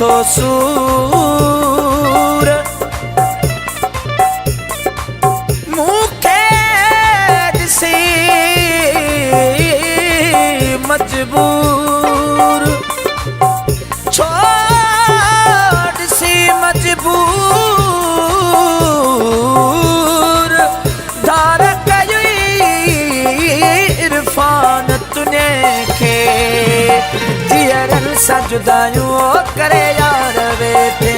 तो सूर मुखे ॾिसी मजबूर छो ॾिसी मजबूर धार कई इरफान तुने खे जियरनि सां जुदायूं करे यार वेठे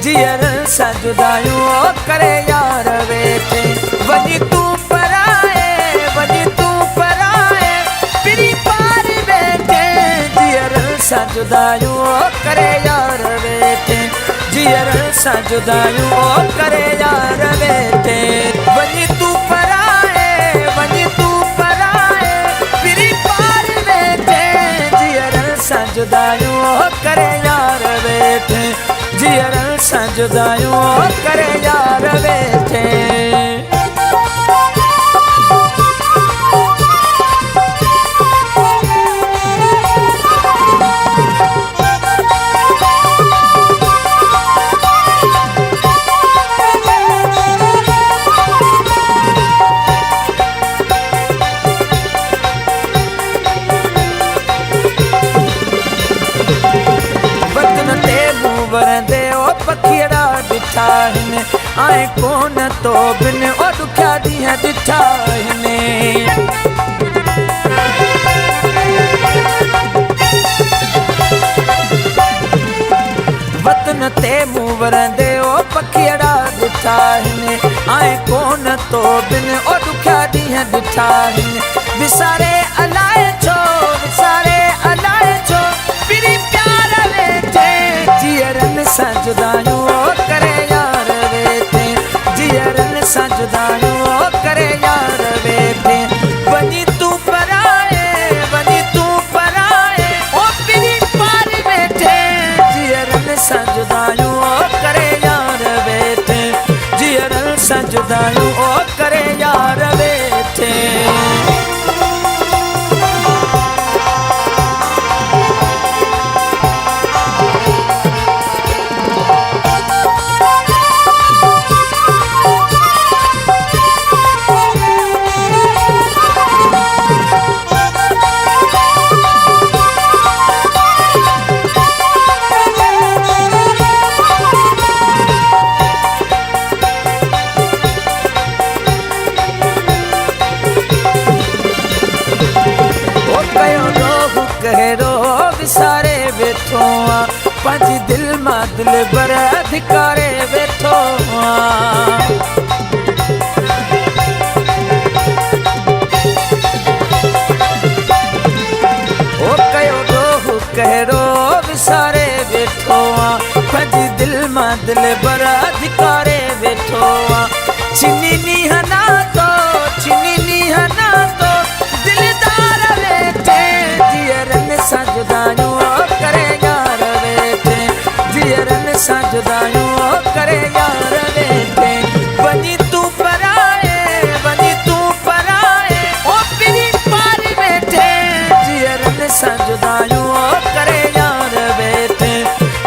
जियरनि सां जुदायूं करे यार वेठे वञी तूं पराए पिरी पार वेठे जियरनि सां जुदायूं करे यार वेठे जियरनि सां जुदायूं करे यार वेठे वञी तूं पराए पिरी पार वेठे जियरनि सां जुदायूं करे यार वेठे जियरनि सां जुदायूं करे यार वेठे पखिड़ा ॾिठा आहिनि ऐं कोन तो बिन ओ ॾुखिया ॾींहं ॾिठा आहिनि वतन ते मूं वरंदे ओ पखिड़ा ॾिठा आहिनि ऐं कोन तो बिन ओ ॾुखिया ॾींहं ॾिठा आहिनि विसारे अलाए छो पिरी प्यार वेठे जियरनि सां जुदायूं करे यार वेठे जियरनि सां जुदायूं करे यार वेठे वञी तूं पराए ओ पिरी पार वेठे जियरनि सां जुदायूं करे यार वेठे जियरनि सां जुदायूं करे यार वेठे विसारे वेठो पंहिंजी दिलि मां दिल भर अधिकारे वेठो ओ कयो ॾोहु कहिड़ो विसारे वेठो पंहिंजी दिलि मां दिल भर अधिकारे वेठो छिनी नीहना तो दिलदार वेठे जियरनि सां जुदायूं करे यार वेठे जियरनि सां जुदायूं करे यार वेठे वञी तूं पराए ओ पिरी पार वेठे जियरनि सां जुदायूं करे यार वेठे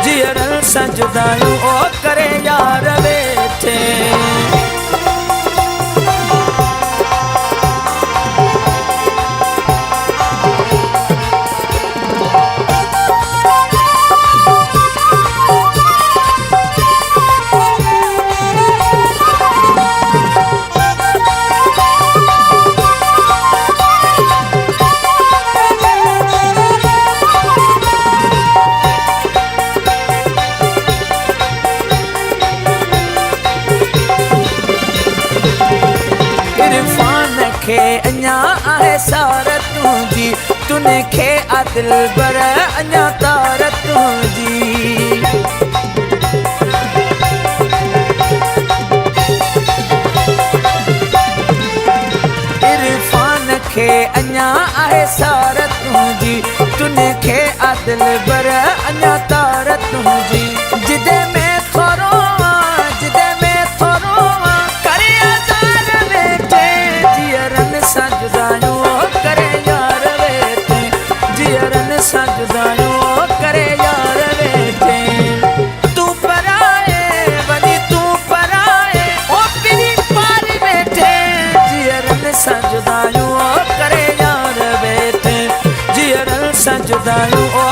जियरनि सां जुदायूं करे यार वेठे अञा आहे सार तुंहिंजी तुने खे आदिल बर अञा तार तुंहिंजी इरफान खे अञा आहे सार तुंहिंजी तुने खे आदिल बर अञा तार तुंहिंजी जिदे में थोरो जिदे में थोरो करे यार वेठे जियरन सां जुदायूं करे यार वेठे जियरन सां जुदायूं करे यार वेठे तू पराए वञी तू पराए ओ पिरी पार वेठे जियरन सां जुदायूं करे यार वेठे जियरन सां जुदायूं